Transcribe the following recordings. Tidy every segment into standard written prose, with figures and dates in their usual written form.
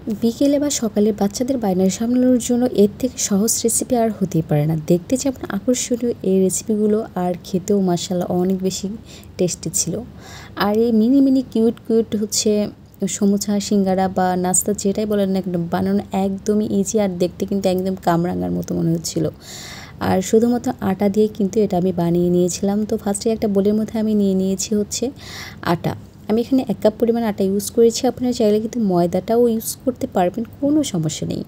বিকেলে বা সকালে বাচ্চাদের বায়না সামলানোর জন্য এর থেকে সহজ রেসিপি আর হতেই পারে না। দেখতে যেমন আকর্ষণীয় এই রেসিপিগুলো, আর খেতেও মাশাআল্লাহ অনেক বেশি টেস্টি ছিল। আর এই মিনি মিনি কিউট কিউট হচ্ছে সমুচা, সিঙ্গারা বা নাস্তা যেটাই বলেন না একদম বানানো একদমই ইজি, আর দেখতে কিন্তু একদম কামরাঙার মতো মনে হচ্ছিল। আর শুধুমাত্র আটা দিয়ে কিন্তু এটা আমি বানিয়ে নিয়েছিলাম। তো ফার্স্টে একটা বোলের মধ্যে আমি নিয়ে নিয়েছি হচ্ছে আটা। আমি এখানে 1 কাপ পরিমাণ আটা ইউজ করেছি। আপনারা চাইলে কিন্তু ময়দাটাও ইউজ করতে পারবেন, কোনো সমস্যা নেই।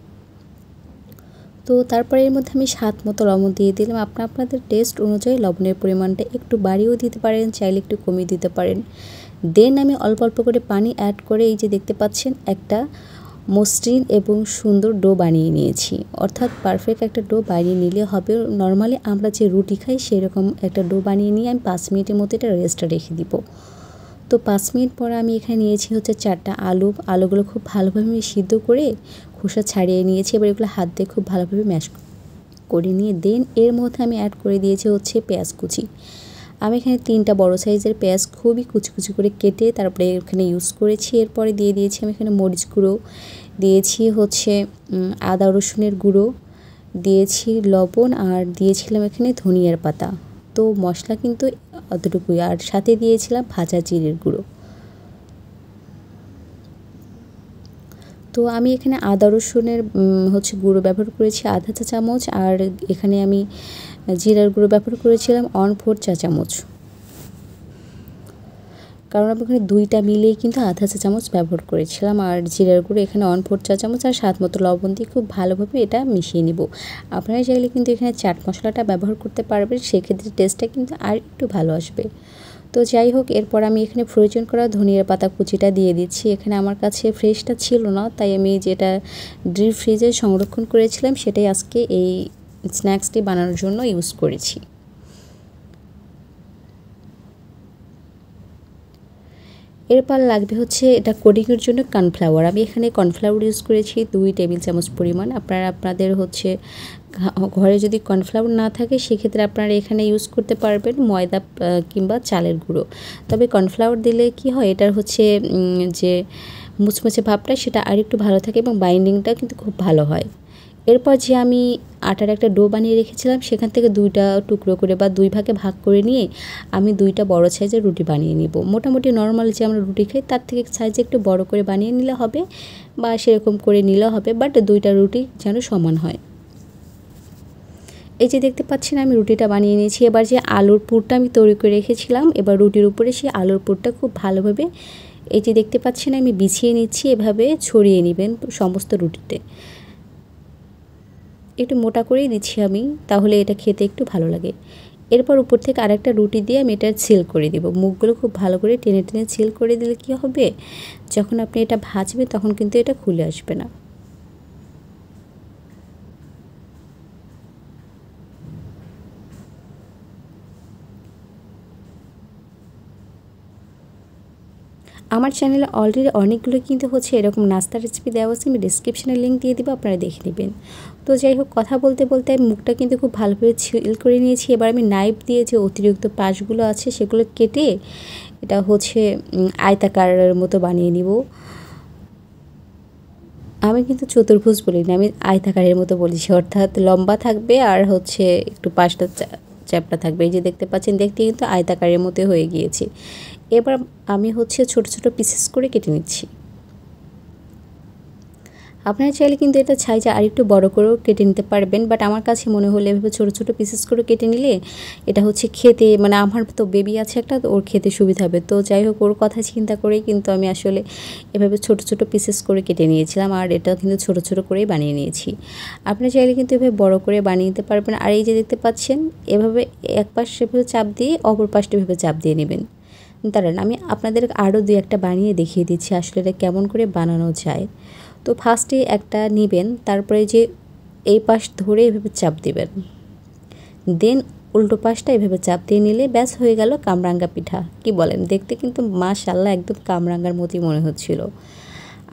তো তারপরে এর মধ্যে আমি স্বাদ মতো লবণ দিয়ে দিলাম। আপনাদের টেস্ট অনুযায়ী লবণের পরিমাণটা একটু বাড়িয়েও দিতে পারেন, চাইলে একটু কমিয়ে দিতে পারেন। দেন আমি অল্প অল্প করে পানি অ্যাড করে এই যে দেখতে পাচ্ছেন একটা মসৃণ এবং সুন্দর ডো বানিয়ে নিয়েছি। অর্থাৎ পারফেক্ট একটা ডো বানিয়ে নিলে হবে। নর্মালি আমরা যে রুটি খাই সেরকম একটা ডো বানিয়ে নিয়ে আমি 5 মিনিটের মধ্যে এটা রেস্টে রেখে দিব। তো 5 মিনিট পরে আমি এখানে নিয়েছি হচ্ছে 4টা আলুগুলো খুব ভালোভাবে আমি সিদ্ধ করে খোসা ছাড়িয়ে নিয়েছি। এবার এগুলো হাত দিয়ে খুব ভালোভাবে ম্যাশ করে নিয়ে দেন এর মধ্যে আমি অ্যাড করে দিয়েছি হচ্ছে পেঁয়াজ কুচি। আমি এখানে 3টা বড় সাইজের পেঁয়াজ খুবই কুচি কুচি করে কেটে তারপরে এখানে ইউজ করেছি। এরপরে দিয়ে দিয়েছি আমি এখানে মরিচ গুঁড়ো, দিয়েছি হচ্ছে আদা রসুনের গুঁড়ো, দিয়েছি লবণ, আর দিয়েছিলাম এখানে ধনিয়ার পাতা। তো মশলা কিন্তু অতটুকুই, আর সাথে দিয়েছিলাম ভাজা জিরের গুঁড়ো। তো আমি এখানে আদা রসুনের হচ্ছে গুঁড়ো ব্যবহার করেছি আধা চা চামচ, আর এখানে আমি জিরার গুঁড়ো ব্যবহার করেছিলাম 1/4 চা চামচ। কারণ আমি এখানে 2টা মিলিয়ে কিন্তু আধা চা চামচ ব্যবহার করেছিলাম, আর জিরার গুঁড়ো এখানে 1/4 চা চামচ, আর স্বাদ মতো লবণ দিয়ে খুব ভালোভাবে এটা মিশিয়ে নেব। আপনারা চাইলে কিন্তু এখানে চাট মশলাটা ব্যবহার করতে পারবেন, সেক্ষেত্রে টেস্টটা কিন্তু আর একটু ভালো আসবে। তো যাই হোক, এরপর আমি এখানে ফ্রোজেন করা ধনিয়ার পাতা কুচিটা দিয়ে দিচ্ছি। এখানে আমার কাছে ফ্রেশটা ছিল না, তাই আমি যেটা ডিপ ফ্রিজে সংরক্ষণ করেছিলাম সেটাই আজকে এই স্ন্যাক্সটি বানানোর জন্য ইউজ করেছি। এরপর লাগবে হচ্ছে এটা কোটিংয়ের জন্য কর্নফ্লাওয়ার। আমি এখানে কর্নফ্লাওয়ার ইউজ করেছি 2 টেবিল চামচ পরিমাণ। আপনাদের হচ্ছে ঘরে যদি কর্নফ্লাওয়ার না থাকে সেক্ষেত্রে আপনারা এখানে ইউজ করতে পারবেন ময়দা কিংবা চালের গুঁড়ো। তবে কর্নফ্লাওয়ার দিলে কি হয়, এটার হচ্ছে যে মুচমুচে ভাবটা সেটা আর একটু ভালো থাকে এবং বাইন্ডিংটা কিন্তু খুব ভালো হয়। এরপর যে আমি আটার একটা ডো বানিয়ে রেখেছিলাম সেখান থেকে 2টা টুকরো করে বা 2 ভাগে ভাগ করে নিয়ে আমি 2টা বড় সাইজের রুটি বানিয়ে নিব। মোটামুটি নর্মাল যে আমরা রুটি খাই তার থেকে সাইজে একটু বড় করে বানিয়ে নিলে হবে, বা সেরকম করে নিলেও হবে, বাট 2টা রুটি যেন সমান হয়। এই যে দেখতে পাচ্ছেন আমি রুটিটা বানিয়ে নিয়েছি। এবার যে আলুর পুরটা আমি তৈরি করে রেখেছিলাম, এবার রুটির উপরে সেই আলুর পুরটা খুব ভালোভাবে এই যে দেখতে পাচ্ছেন আমি বিছিয়ে নিচ্ছি। এভাবে ছড়িয়ে নেবেন সমস্ত রুটিতে। একটু মোটা করেই দিচ্ছি আমি, তাহলে এটা খেতে একটু ভালো লাগে। এরপর উপর থেকে আরেকটা রুটি দিয়ে আমি এটা সিল করে দিব। মুখগুলো খুব ভালো করে টেনে টেনে সিল করে দিলে কি হবে, যখন আপনি এটা ভাজবেন তখন কিন্তু এটা খুলে আসবে না। আমার চ্যানেলে অলরেডি অনেকগুলো কিন্তু হচ্ছে এরকম নাস্তার রেসিপি দেওয়া আছে, আমি ডিসক্রিপশানে লিঙ্ক দিয়ে দেবো, আপনারা দেখে নেবেন। তো যাই হোক, কথা বলতে বলতে আমি মুখটা কিন্তু খুব ভালোভাবে সিল করে নিয়েছি। এবার আমি নাইফ দিয়ে যে অতিরিক্ত পাশগুলো আছে সেগুলো কেটে এটা হচ্ছে আয়তাকারের মতো বানিয়ে নিব। আমি কিন্তু চতুর্ভুজ বলিনি, আমি আয়তাকারের মতো বলেছি, অর্থাৎ লম্বা থাকবে আর হচ্ছে একটু পাশটা চ্যাপটা থাকবে। এই যে দেখতে পাচ্ছেন, দেখতে কিন্তু আয়তাকারের মতো হয়ে গিয়েছে। এবার আমি হচ্ছে ছোট ছোট পিসেস করে কেটে নিচ্ছি। আপনারা চাইলে কিন্তু এটা সাইজে আর একটু বড় করেও কেটে নিতে পারবেন, বাট আমার কাছে মনে হলো এভাবে ছোটো ছোটো পিসেস করে কেটে নিলে এটা হচ্ছে খেতে, মানে আমার তো বেবি আছে একটা, তো ওর খেতে সুবিধা হবে। তো যাই হোক, ওর কথা চিন্তা করেই কিন্তু আমি আসলে এভাবে ছোটো ছোটো পিসেস করে কেটে নিয়েছিলাম, আর এটা কিন্তু ছোটো ছোটো করেই বানিয়ে নিয়েছি। আপনারা চাইলে কিন্তু এভাবে বড় করে বানিয়ে নিতে পারবেন। আর এই যে দেখতে পাচ্ছেন, এভাবে এক পাশ এভাবে চাপ দিয়ে অপর পাশটা এভাবে চাপ দিয়ে নেবেন। দাঁড়ান, আমি আপনাদের আরও 2-1টা বানিয়ে দেখিয়ে দিচ্ছি আসলে এটা কেমন করে বানানো যায়। তো ফার্স্টে একটা নেবেন, তারপরে যে এই পাশ ধরে এভাবে চাপ দিবেন, দেন উল্টো পাশটা এভাবে চাপ দিয়ে নিলে ব্যাস হয়ে গেল কামরাঙ্গা পিঠা। কি বলেন, দেখতে কিন্তু মাশাআল্লাহ একদম কামরাঙ্গার মতোই মনে হচ্ছিল।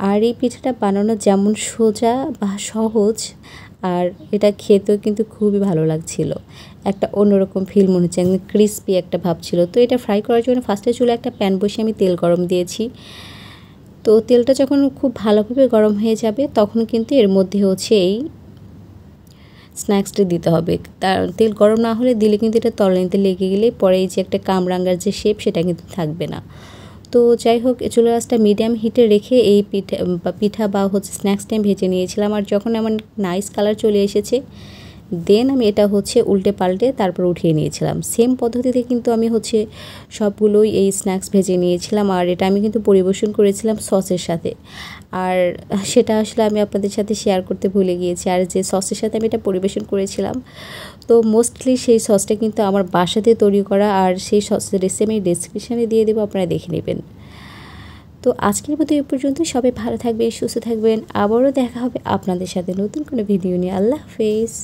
আর এই পিঠাটা বানানো যেমন সোজা বা সহজ, আর এটা খেতেও কিন্তু খুবই ভালো লাগছিল। একটা অন্যরকম ফিল মনে হচ্ছে, একদম ক্রিস্পি একটা ভাব ছিল। তো এটা ফ্রাই করার জন্য ফার্স্টে চুলে একটা প্যান বসিয়ে আমি তেল গরম দিয়েছি। তো তেলটা যখন খুব ভালোভাবে গরম হয়ে যাবে তখন কিন্তু এর মধ্যে হচ্ছে এই স্ন্যাক্সটা দিতে হবে। তার তেল গরম না হলে দিলে কিন্তু এটা তলানিতে লেগে গেলে পরে এই যে একটা কামরাঙ্গার যে শেপ সেটা কিন্তু থাকবে না। তো যাই হোক, চুলার আঁচটা মিডিয়াম হিটে রেখে এই পিঠা বা হচ্ছে স্ন্যাক্সটা আমি ভেজে নিয়েছিলাম। আর যখন আমার নাইস কালার চলে এসেছে দেন আমি এটা হচ্ছে উল্টে পাল্টে তারপর উঠিয়ে নিয়েছিলাম। সেম পদ্ধতিতে কিন্তু আমি হচ্ছে সবগুলোই এই স্ন্যাক্স ভেজে নিয়েছিলাম। আর এটা আমি কিন্তু পরিবেশন করেছিলাম সসের সাথে। আর সেটা আসলে আমি আপনাদের সাথে শেয়ার করতে ভুলে গিয়েছি। আর যে সসের সাথে আমি এটা পরিবেশন করেছিলাম, তো মোস্টলি সেই সসটা কিন্তু আমার বাসাতে তৈরি করা। আর সেই সসের রেসিপি আমি ডেসক্রিপশানে দিয়ে দেবো, আপনারা দেখে নেবেন। তো আজকের মতো এই পর্যন্ত। সবাই ভালো থাকবেন, সুস্থ থাকবেন। আবারও দেখা হবে আপনাদের সাথে নতুন কোনো ভিডিও নিয়ে। আল্লাহ হাফেজ।